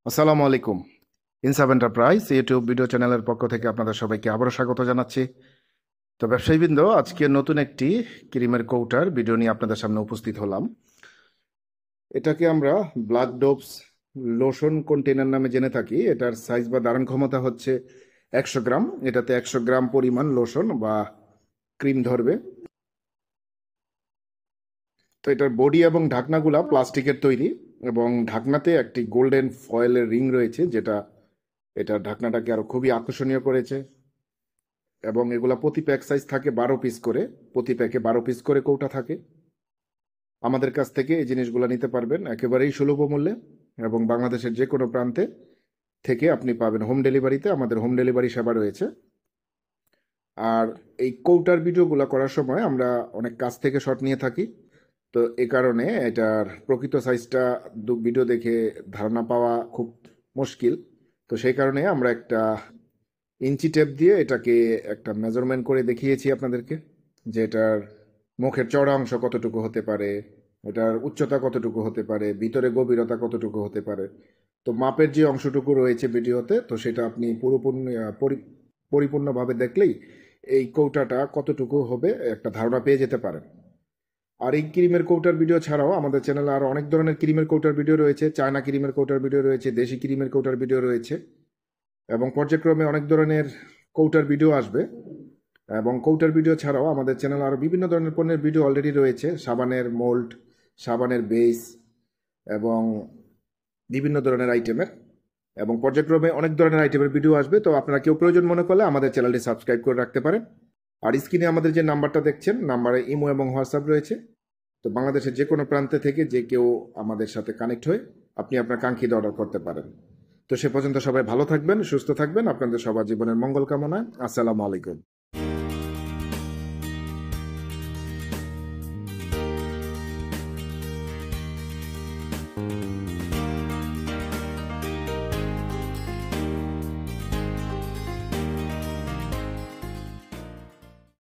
আসসালামু আলাইকুম। ইনসাফ এন্টারপ্রাইজ ইউটিউব ভিডিও চ্যানেলের পক্ষ থেকে আপনাদের সবাইকে আবারও স্বাগত জানাচ্ছি। তো ব্যবসায়ীবৃন্দ, আজকে নতুন একটি ক্রিমের কৌটার ভিডিও নিয়ে আপনাদের সামনে উপস্থিত হলাম। এটাকে আমরা ব্ল্যাক ডোপস লোশন কন্টেনার নামে জেনে থাকি। এটার সাইজ বা ধারণ ক্ষমতা হচ্ছে 100 গ্রাম। এটাতে 100 গ্রাম পরিমাণ লোশন বা ক্রিম ধরবে। তো এটার বডি এবং ঢাকনাগুলা প্লাস্টিকের তৈরি, এবং ঢাকনাতে একটি গোল্ডেন ফয়েলের রিং রয়েছে, যেটা এটার ঢাকনাটাকে আরো খুবই আকর্ষণীয় করেছে। এবং এগুলা প্রতি প্যাক সাইজ থাকে 12 পিস করে। প্রতি প্যাকে 12 পিস করে কৌটা থাকে। আমাদের কাছ থেকে এই জিনিসগুলো নিতে পারবেন একেবারেই সুলভ মূল্যে, এবং বাংলাদেশের যে কোনো প্রান্তে থেকে আপনি পাবেন হোম ডেলিভারিতে। আমাদের হোম ডেলিভারি সেবা রয়েছে। আর এই কৌটার ভিডিওগুলো করার সময় আমরা অনেক কাছ থেকে শট নিয়ে থাকি। তো এ কারণে এটার প্রকৃত সাইজটা ভিডিও দেখে ধারণা পাওয়া খুব মুশকিল। তো সেই কারণে আমরা একটা ইঞ্চি টেপ দিয়ে এটাকে একটা মেজারমেন্ট করে দেখিয়েছি আপনাদেরকে, যে এটার মুখের চওড়া অংশ কতটুকু হতে পারে, এটার উচ্চতা কতটুকু হতে পারে, ভিতরে গভীরতা কতটুকু হতে পারে। তো মাপের যে অংশটুকু রয়েছে ভিডিওতে, তো সেটা আপনি পরিপূর্ণভাবে দেখলেই এই কৌটাটা কতটুকু হবে একটা ধারণা পেয়ে যেতে পারেন। আর এই ক্রিমের কৌটার ভিডিও ছাড়াও আমাদের চ্যানেলে আরও অনেক ধরনের ক্রিমের কৌটার ভিডিও রয়েছে। চায়না ক্রিমের কৌটার ভিডিও রয়েছে, দেশি ক্রিমের কৌটার ভিডিও রয়েছে, এবং পর্যায়ক্রমে অনেক ধরনের কৌটার ভিডিও আসবে। এবং কৌটার ভিডিও ছাড়াও আমাদের চ্যানেলে আরও বিভিন্ন ধরনের পণ্যের ভিডিও অলরেডি রয়েছে, সাবানের মোল্ড, সাবানের বেস, এবং বিভিন্ন ধরনের আইটেমের। এবং পর্যায়ক্রমে অনেক ধরনের আইটেমের ভিডিও আসবে। তো আপনারা কেউ প্রয়োজন মনে করলে আমাদের চ্যানেলটি সাবস্ক্রাইব করে রাখতে পারেন। আর স্ক্রিনে আমাদের যে নাম্বারটা দেখছেন, নাম্বারে ইমো এবং হোয়াটসঅ্যাপ রয়েছে। তো বাংলাদেশের যে কোনো প্রান্তে থেকে যে কেউ আমাদের সাথে কানেক্ট হয়ে আপনি আপনার কাঙ্ক্ষিত অর্ডার করতে পারেন। তো সে পর্যন্ত সবাই ভালো থাকবেন, সুস্থ থাকবেন। আপনাদের সবার জীবনের মঙ্গল কামনায়। আসসালামু আলাইকুম।